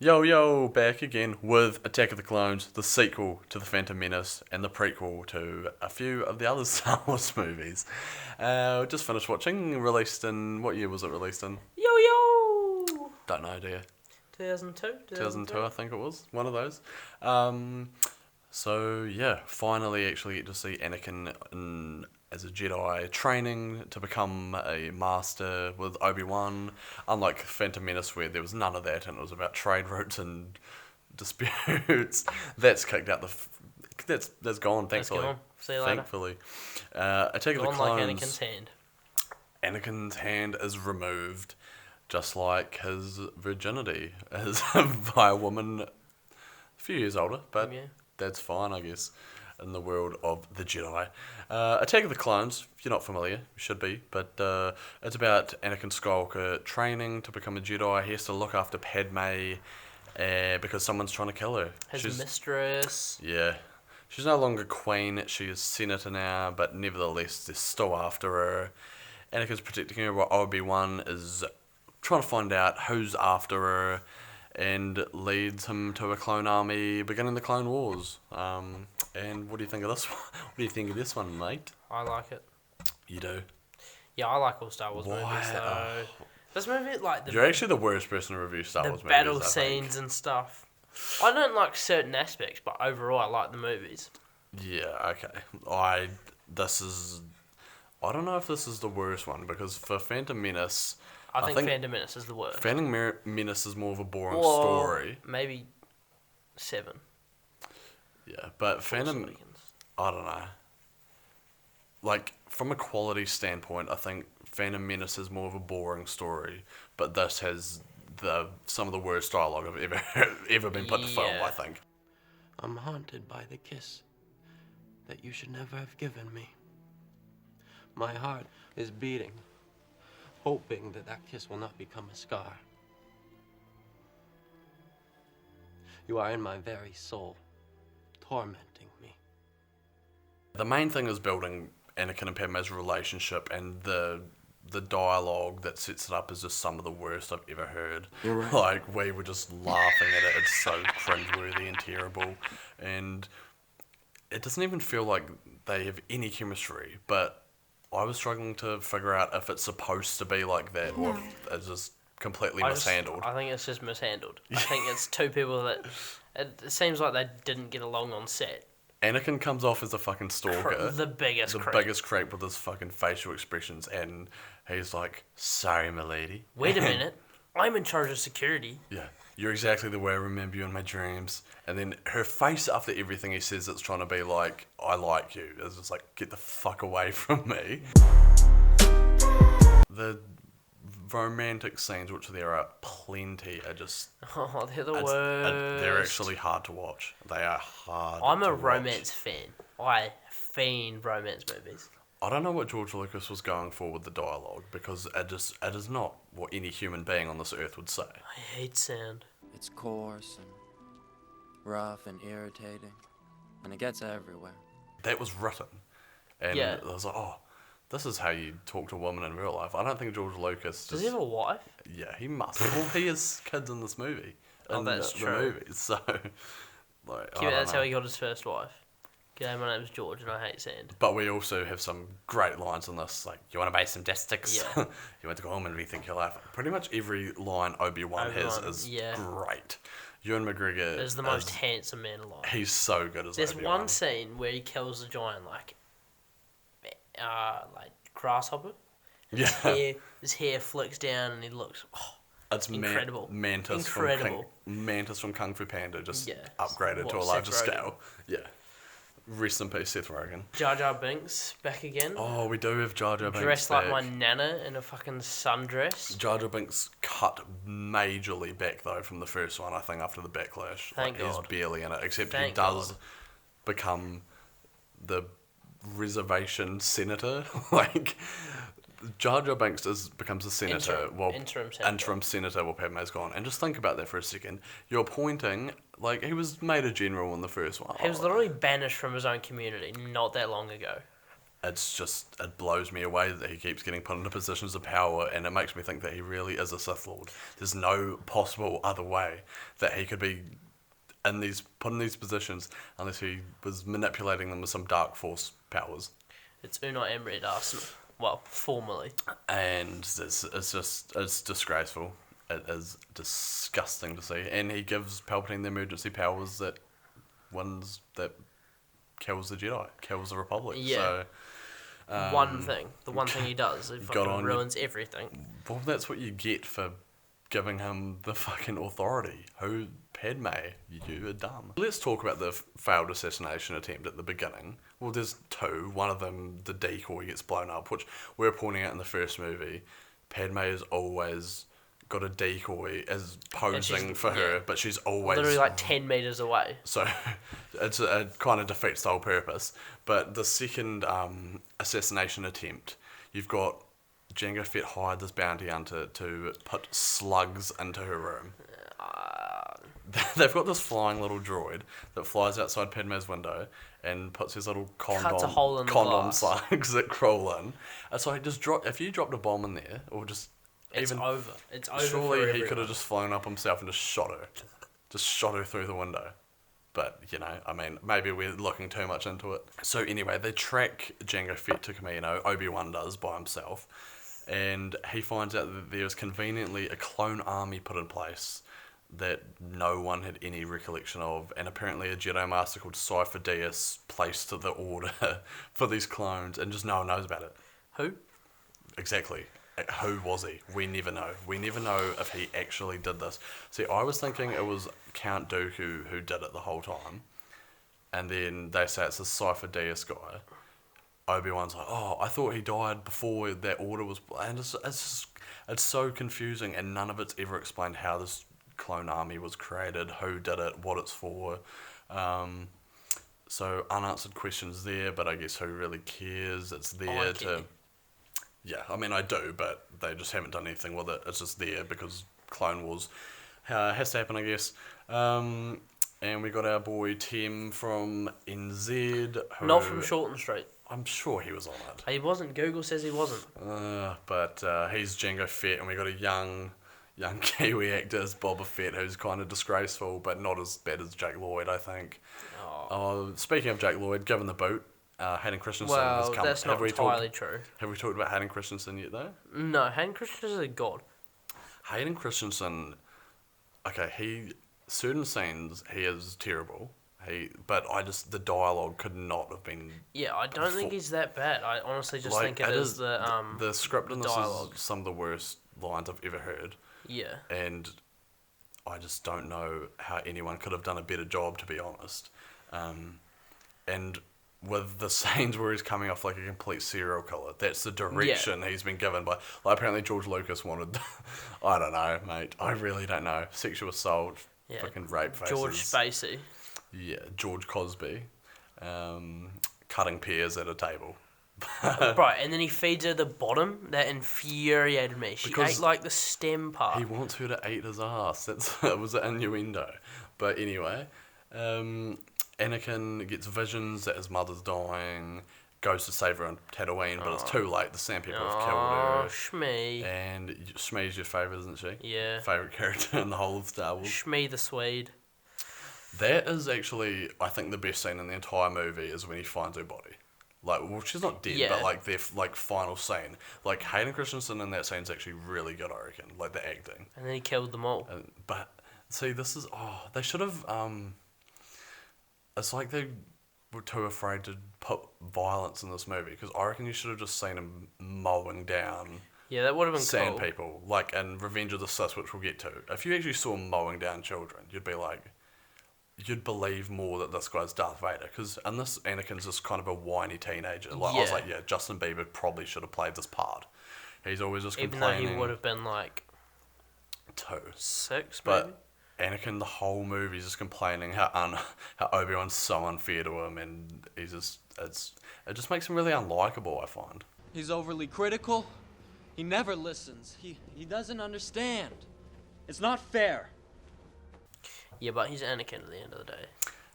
Yo, yo, back again with Attack of the Clones, the sequel to The Phantom Menace, and the prequel to a few of the other Star Wars movies. Just finished watching, released in, what year was it released in? Yo yo! Don't know, do you? 2002? 2002, I think it was, one of those. So yeah, finally actually get to see Anakin as a Jedi training to become a master with Obi-Wan. Unlike Phantom Menace where there was none of that and it was about trade routes and disputes, that's kicked out that's gone, thankfully. That's gone. See you later. Thankfully. Attack of the Gone Clones. like Anakin's hand. Anakin's hand is removed, just like his virginity is by a woman a few years older, but Yeah. that's fine, I guess, in the world of the Jedi. Attack of the Clones, if you're not familiar, you should be, but it's about Anakin Skywalker training to become a Jedi. He has to look after Padme because someone's trying to kill her. His mistress. Yeah. She's no longer queen, she is senator now, but nevertheless, they're still after her. Anakin's protecting her while Obi-Wan is trying to find out who's after her and leads him to a clone army beginning the Clone Wars. And what do you think of this one? What do you think of this one, mate? I like it. You do? Yeah, I like all Star Wars Why? movies though. Oh. This movie, like You're actually the worst person to review Star the Wars movies, battle I think. scenes and stuff. I don't like certain aspects, but overall I like the movies. Yeah, okay. I don't know if this is the worst one, because for Phantom Menace, I think Phantom Menace is the worst. Phantom Menace is more of a boring Well, story. Maybe 7. Yeah, but Force Phantom, Awakens. I don't know. Like, from a quality standpoint, I think Phantom Menace is more of a boring story, but this has some of the worst dialogue I've ever been put to film, Yeah. I think. I'm haunted by the kiss that you should never have given me. My heart is beating, hoping that that kiss will not become a scar. You are in my very soul, tormenting me. The main thing is building Anakin and Padme's relationship, and the dialogue that sets it up is just some of the worst I've ever heard. You're right. Like, we were just laughing at it. It's so cringeworthy and terrible. And it doesn't even feel like they have any chemistry, but I was struggling to figure out if it's supposed to be like that or if it's just completely mishandled. I think it's just mishandled. I think it's two people that... It seems like they didn't get along on set. Anakin comes off as a fucking stalker. The biggest creep. biggest creep with his fucking facial expressions, and he's like, "Sorry, milady." Wait a minute. I'm in charge of security. Yeah, you're exactly the way I remember you in my dreams. And then her face after everything he says, it's trying to be like, "I like you." It's just like, get the fuck away from me. The romantic scenes, which there are plenty, are just... Oh, they're the worst. They're actually hard to watch. They are hard I'm to a watch. romance fan. I fiend romance movies. I don't know what George Lucas was going for with the dialogue, because it is not what any human being on this earth would say. I hate sound. It's coarse and rough and irritating, and it gets everywhere. That was written. And Yeah. I was like, oh, this is how you talk to a woman in real life. I don't think George Lucas... Does he have a wife? Yeah, he must. Well, he has kids in this movie. Oh, In that's the true. movies, so... Like, I Yeah, don't that's know. how he got his first wife. G'day, my name's George and I hate sand. But we also have some great lines in this, like, you want to bake some destics? Yeah. You want to go home and rethink your life? Pretty much every line Obi-Wan has Obi-Wan, is yeah. great. Ewan McGregor He's the most handsome man alive. He's so good as There's Obi-Wan. one scene where he kills a giant, like grasshopper. Yeah. His hair flicks down and he looks... Oh, It's incredible. Mantis Incredible. From Kung Fu Panda, just Yeah. upgraded to a What, larger Seth Rogen? scale. Yeah. Rest in peace, Seth Rogen. Jar Jar Binks back again. Oh, we do have Jar Jar Binks Dressed back. like my nana in a fucking sundress. Jar Jar Binks cut majorly back, though, from the first one, I think, after the backlash. Thank He's God. barely in it, except he Thank does God. become the reservation senator. Like, Jar Jar Binks becomes a senator. Interim senator. While Padme's gone. And just think about that for a second. You're appointing... Like, he was made a general in the first one. He was literally banished from his own community not that long ago. it blows me away that he keeps getting put into positions of power, and it makes me think that he really is a Sith Lord. There's no possible other way that he could be put in these positions unless he was manipulating them with some dark force powers. It's Unai Emery at Arsenal. Well, formerly. And it's disgraceful. It is disgusting to see. And he gives Palpatine the emergency powers that kills the Jedi, kills the Republic. Yeah. So, One thing. The one thing he does. It fucking ruins everything. Well, that's what you get for giving him the fucking authority. Padme, you are dumb. Let's talk about the failed assassination attempt at the beginning. Well, there's two. One of them, the decoy, gets blown up, which we're pointing out in the first movie. Padme has always got a decoy as posing for her, but she's always... Literally like 10 metres away. So it kind of defeats the whole purpose. But the second assassination attempt, you've got Jango Fett hired this bounty hunter to put slugs into her room. They've got this flying little droid that flies outside Padme's window and puts his little Cuts a hole in the condom glass. slugs that crawl in. And so if you dropped a bomb in there, or just It's over. It's over. surely he could have just flown up himself and just shot her through the window. But, I mean, maybe we're looking too much into it. So anyway, they track Jango Fett to Kamino, Obi-Wan does by himself, and he finds out that there's conveniently a clone army put in place that no one had any recollection of, and apparently a Jedi Master called Cypher Dyas placed the order for these clones, and just no one knows about it. Who? Exactly. Who was he? We never know. We never know if he actually did this. See, I was thinking it was Count Dooku who did it the whole time, and then they say it's this Cypher Dyas guy. Obi-Wan's like, oh, I thought he died before that order was... And it's so confusing, and none of it's ever explained how this clone army was created, who did it, what it's for. So unanswered questions there, but I guess who really cares? It's there to... Yeah, I mean, I do, but they just haven't done anything with it. It's just there because Clone Wars has to happen, I guess. And we got our boy Tim from NZ. Who, Not from Shorten Street. I'm sure he was on it. He wasn't. Google says he wasn't. But he's Jango Fett, and we got a young Kiwi actor as Boba Fett, who's kind of disgraceful, but not as bad as Jake Lloyd, I think. Speaking of Jake Lloyd, given the boot, Hayden Christensen has come. That's not entirely true. Have we talked about Hayden Christensen yet, though? No, Hayden Christensen is a god. Hayden Christensen, okay, certain scenes he is terrible. But the dialogue could not have been. Yeah, I don't think he's that bad. I honestly just think it is the script in this dialogue. is some of the worst lines I've ever heard. Yeah. And I just don't know how anyone could have done a better job, to be honest. And with the scenes where he's coming off like a complete serial killer, that's the direction he's been given by. Like, apparently George Lucas wanted. I don't know, mate. I really don't know. Sexual assault, fucking rape faces. George Spacey. Yeah, George Cosby, cutting pears at a table. Right, and then he feeds her the bottom. That infuriated me. She ate like the stem part. He wants her to eat his ass. That was an innuendo. But anyway, Anakin gets visions that his mother's dying, goes to save her on Tatooine, but it's too late. The Sand People have killed her. Oh, Shmi. And Shmi's your favourite, isn't she? Yeah. Favourite character in the whole of Star Wars. Shmi the Swede. That is actually, I think, the best scene in the entire movie is when he finds her body. Like, well, she's not dead, but like their final scene. Like, Hayden Christensen in that scene's actually really good, I reckon. Like, the acting. And then he killed them all. But see, this is they should have. It's like they were too afraid to put violence in this movie, because I reckon you should have just seen him mowing down. Yeah, that would have been Sand cool. people, like in Revenge of the Sith, which we'll get to. If you actually saw him mowing down children, you'd be like, you'd believe more that this guy's Darth Vader, because in this, Anakin's just kind of a whiny teenager. Like, I was like, Justin Bieber probably should have played this part. He's always just complaining. Even though he would have been like 6, maybe? But Anakin, the whole movie, is just complaining how Obi-Wan's so unfair to him, and he's just it just makes him really unlikable, I find. He's overly critical. He never listens. He doesn't understand. It's not fair. Yeah, but he's Anakin at the end of the day.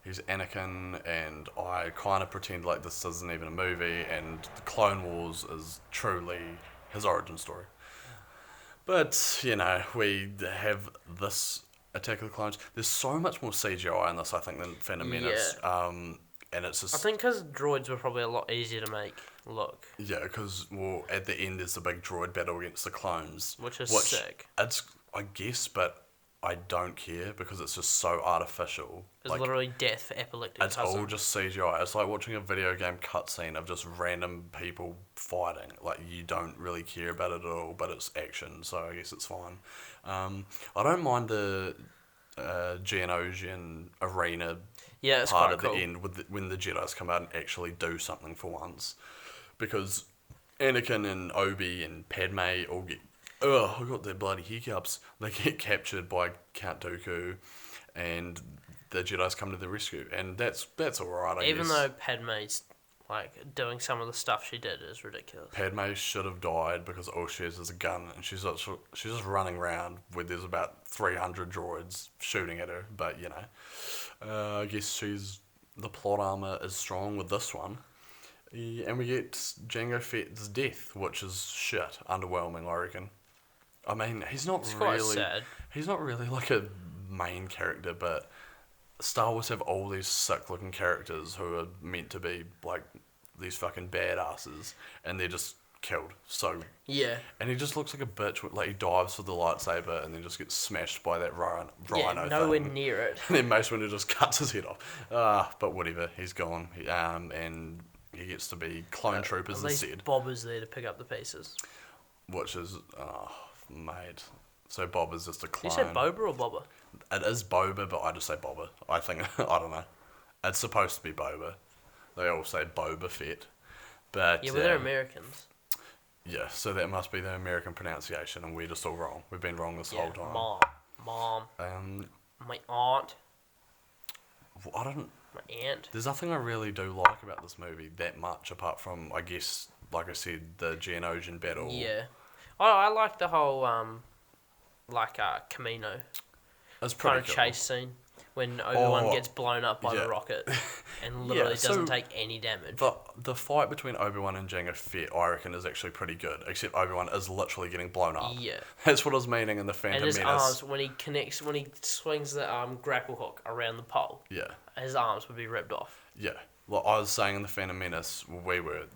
he's Anakin, and I kind of pretend like this isn't even a movie, and the Clone Wars is truly his origin story. But, you know, we have this Attack of the Clones. There's so much more CGI in this, I think, than Phantom Menace. And it's just... I think because droids were probably a lot easier to make look. Yeah, because, well, at the end there's the big droid battle against the clones. Which is sick. It's, I guess, but I don't care because it's just so artificial. It's literally death for epileptic It's cousin. all just CGI. It's like watching a video game cutscene of just random people fighting. Like, you don't really care about it at all, but it's action, so I guess it's fine. I don't mind the Geonosian arena it's part quite at cool. the end when the Jedis come out and actually do something for once. Because Anakin and Obi and Padme all get... Ugh, I got their bloody hiccups. They get captured by Count Dooku, and the Jedi's come to the rescue, and that's alright, I guess. Even though Padme's like doing some of the stuff she did is ridiculous. Padme should have died because all she has is a gun, and she's just running around where there's about 300 droids shooting at her. But you know, I guess the plot armor is strong with this one. Yeah, and we get Jango Fett's death, which is shit, underwhelming, I reckon. I mean, It's quite sad. He's not really like a main character, but Star Wars have all these sick-looking characters who are meant to be like these fucking badasses, and they're just killed. So Yeah. and he just looks like a bitch. Like he dives for the lightsaber and then just gets smashed by that rhino Nowhere thing. near it. And then Mace Windu just cuts his head off. But whatever, he's gone. And he gets to be clone troopers At least instead, Bob is there to pick up the pieces. which is mate. So Bob is just a clone. You said Boba or Boba? It is Boba, but I just say Boba. I think I don't know. It's supposed to be Boba. They all say Boba Fett, but Yeah, but they're Americans. yeah. So that must be the American pronunciation, and we're just all wrong. We've been wrong this whole time. Mom, Um, my aunt, I don't. my aunt. There's nothing I really do like about this movie that much, apart from I guess, like I said, the Geonosian battle. Yeah, I like the whole Camino It's kind pretty of cool. chase scene when Obi-Wan Oh, gets blown up by yeah. the rocket and literally so doesn't take any damage. The fight between Obi-Wan and Jango Fett, I reckon, is actually pretty good. Except Obi-Wan is literally getting blown up. Yeah. That's what I was meaning in the Phantom And his Menace. arms, when he swings the grapple hook around the pole, Yeah. his arms would be ripped off. Yeah. Like I was saying in the Phantom Menace,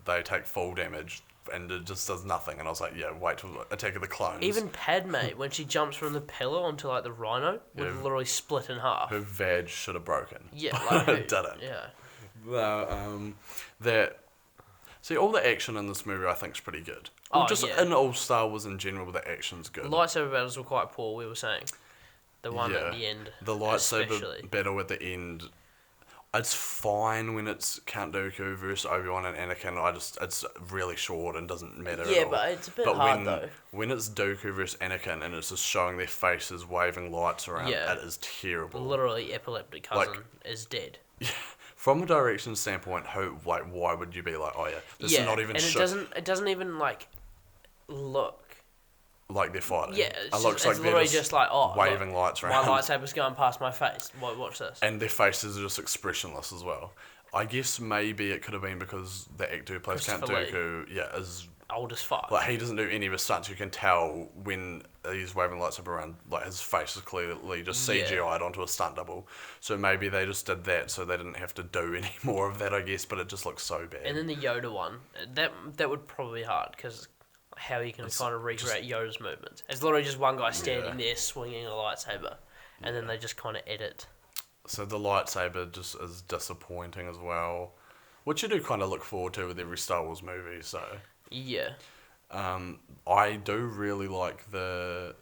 they take full damage and it just does nothing. And I was like, yeah, wait till Attack of the Clones. Even Padme, when she jumps from the pillar onto like the rhino, would Yeah. literally split in half. her vag should have broken. Yeah, like who? Didn't. Yeah. See, all the action in this movie I think is pretty good. Oh, Just yeah. in all Star Wars in general, the action's good. Lightsaber battles were quite poor, we were saying. The one at the end. The lightsaber especially. battle at the end, it's fine when it's Count Dooku versus Obi-Wan and Anakin. It's really short and doesn't matter Yeah, at all. but it's a bit hard, when, though. when it's Dooku versus Anakin and it's just showing their faces waving lights around, Yeah. it is terrible. Literally, epileptic cousin is dead. From a direction standpoint, why would you be like, oh yeah, this is not even and shit. it doesn't even like look. Like they're fighting. Yeah, it it's, looks just, it's like they're literally just like, oh, waving look, lights around. my lightsaber's going past my face. Watch this. And their faces are just expressionless as well. I guess maybe it could have been because the actor who plays Count Christopher Dooku, is Old as fuck. like he doesn't do any of his stunts. You can tell when he's waving lights up around, like his face is clearly just CGI'd onto a stunt double. So maybe they just did that so they didn't have to do any more of that, I guess. But it just looks so bad. And then the Yoda one, that would probably be hard because how are you going to kind of recreate Yoda's movements? It's literally just one guy standing there swinging a lightsaber, and then they just kind of edit. So the lightsaber just is disappointing as well, which you do kind of look forward to with every Star Wars movie. So Yeah. I do really like the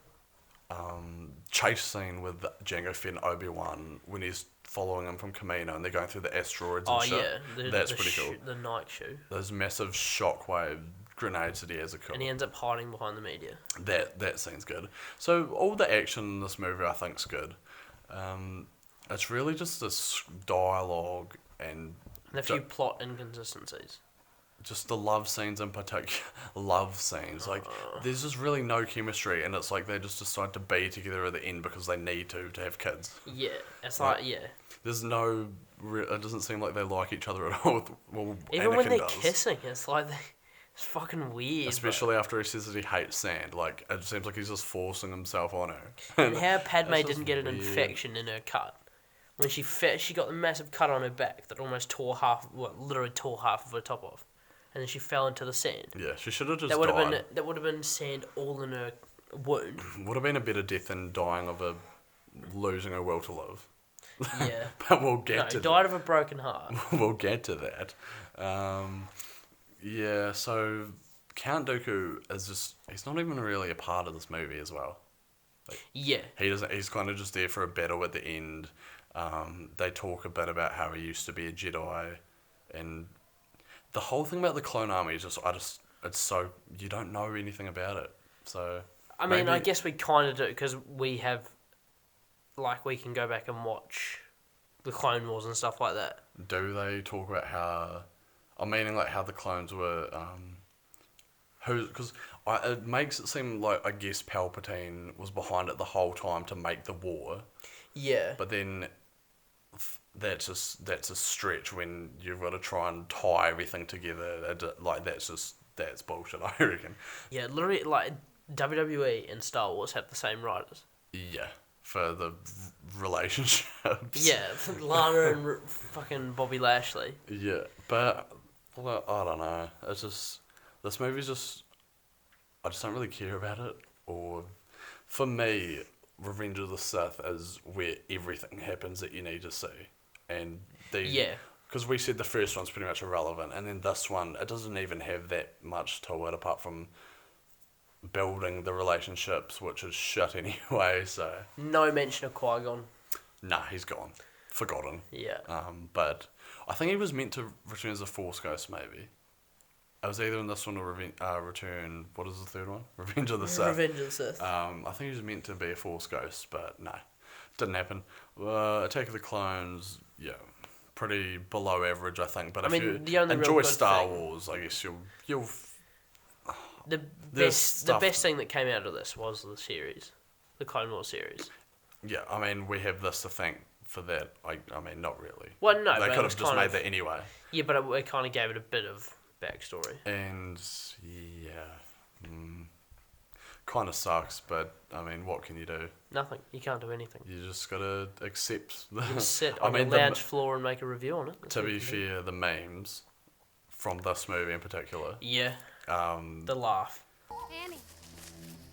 chase scene with Jango Fett and Obi-Wan when he's following him from Camino and they're going through the asteroids and shit. That's pretty cool. The night shoe. Those massive shockwave grenades that he has are cool. And he ends up hiding behind the meteor. That scene's good. So all the action in this movie I think's good. It's really just this dialogue and And a few plot inconsistencies. just the love scenes in particular. Love scenes. Like, there's just really no chemistry, and it's like they just decide to be together at the end because they need to have kids. Yeah. It's like, yeah. there's no. It doesn't seem like they like each other at all. Well, Even Anakin when they're does. kissing, it's like it's fucking weird. Especially after he says that he hates sand. Like, it seems like he's just forcing himself on her. And how Padme It's just didn't get an weird. infection in her cut. When she got the massive cut on her back that almost literally tore half of her top off. And then she fell into the sand. Yeah, she should have just That would died. have been sand all in her wound. Would have been a better death than dying of losing her will to live. Yeah. But we'll get to died of a broken heart. we'll get to that. Yeah, so Count Dooku he's not even really a part of this movie as well. Yeah. He's kind of just there for a battle at the end. They talk a bit about how he used to be a Jedi, and the whole thing about the clone army is it's so, you don't know anything about it. So I mean, I guess we kind of do, because we have, like, we can go back and watch the Clone Wars and stuff like that. do they talk about how, I'm meaning like how the clones were, because it makes it seem like, I guess Palpatine was behind it the whole time to make the war, Yeah. but then that's a stretch when you've got to try and tie everything together. Like, that's bullshit, I reckon. Yeah, literally, like, WWE and Star Wars have the same writers. Yeah, for the relationships. Yeah, Lana and fucking Bobby Lashley. Yeah, but well, I don't know. It's just, this movie's just, I just don't really care about it. Or for me, Revenge of the Sith is where everything happens that you need to see, and Yeah. because we said the first one's pretty much irrelevant, and then this one, it doesn't even have that much to it apart from building the relationships, which is shit anyway. So No mention of Qui-Gon. nah, he's gone, forgotten. Yeah. But I think he was meant to return as a Force Ghost, maybe. It was either in this one or Return. What is the third one? Revenge of the Sith. Revenge of the Sith. I think he was meant to be a Force Ghost, but no, didn't happen. Attack of the Clones, yeah, pretty below average, I think. But I if mean, you the only real enjoy good Star thing- Wars, I guess you'll. The There's best stuff- thing that came out of this was the series, the Clone Wars series. Yeah, I mean, we have this to thank for that. I mean, not really. Well, no, They but it could was have just kind made of- that anyway. Yeah, but it kind of gave it a bit of backstory. And yeah, kind of sucks. But I mean, what can you do? Nothing. You can't do anything. You just gotta accept. You can sit I on mean, the lounge floor and make a review on it. That's to what be you can do. fair, the memes from this movie in particular. Yeah, Um, the laugh. Annie.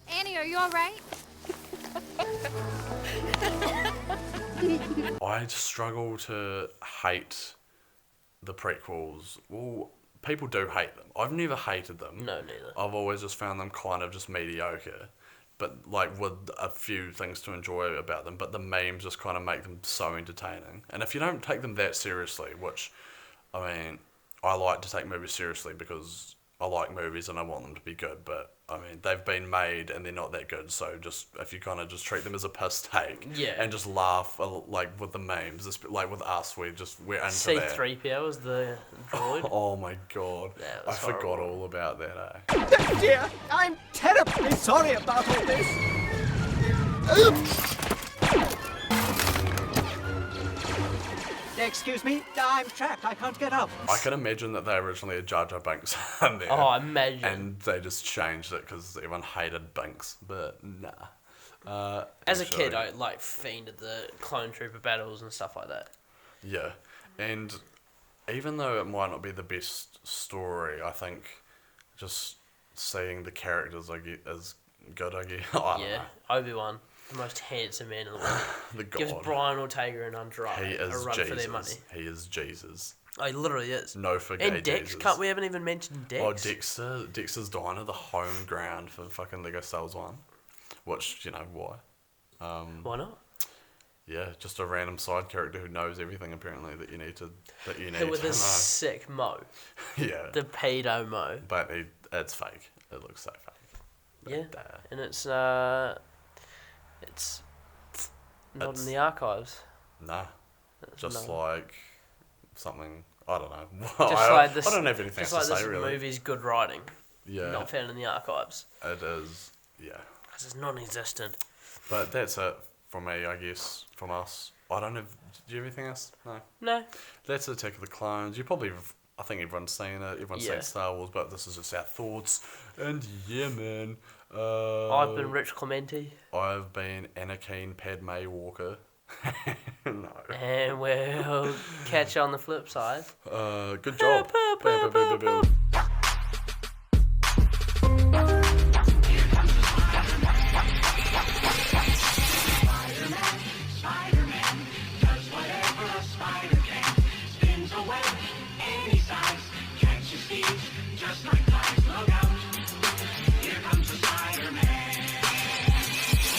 Annie, are you all right? I struggle to hate the prequels. Well, people do hate them. I've never hated them. No, neither. I've always just found them kind of just mediocre. But, like, with a few things to enjoy about them. But the memes just kind of make them so entertaining. And if you don't take them that seriously, which, I mean, I like to take movies seriously because I like movies and I want them to be good. But, I mean, they've been made and they're not that good. So just, if you kind of just treat them as a piss take. Yeah. And just laugh, like, with the memes. Like, with us, we're into that. C-3PO was the droid. Oh my god. That I was forgot horrible. all about that, eh? Oh dear, I'm terribly sorry about all this. Excuse me, I'm trapped. I can't get up. I can imagine that they originally had Jar Jar Binks in there. Oh, imagine. And they just changed it because everyone hated Binks, but nah. As a actually, kid, I like fiended the clone trooper battles and stuff like that. Yeah, and even though it might not be the best story, I think just seeing the characters is good, I guess. I don't Yeah, know. Obi-Wan, the most handsome man in the world, The gives god. Brian Ortega and Andrade He a is run Jesus. for their money. He is Jesus. Oh, he literally is. No for gay And Dex, Jesus. we haven't even mentioned Dex. Oh, Dexter's Diner, the home ground for fucking Lego Star Wars 1. Which, you know, why? Why not? Yeah, just a random side character who knows everything apparently that you need to With know. his sick mo, Yeah, the pedo mo. but it's fake. It looks so fake. Yeah, But, and it's not It's- in the archives. nah, It's just no. like something, I don't know. Just like this, I don't have anything just else like to say this really. movie's good writing, Yeah, not found in the archives, it is. Yeah, because it's non-existent. but that's it for me, I guess, from us. I don't have. Do you have anything else? No. No. That's Attack of the Clones. I think everyone's saying it. Everyone's saying Star Wars, but this is just our thoughts. And yeah, man. I've been Rich Clementi. I've been Anakin Padme Walker. No. And we'll catch you on the flip side. Good job. Boom, boom, boom, boom, boom.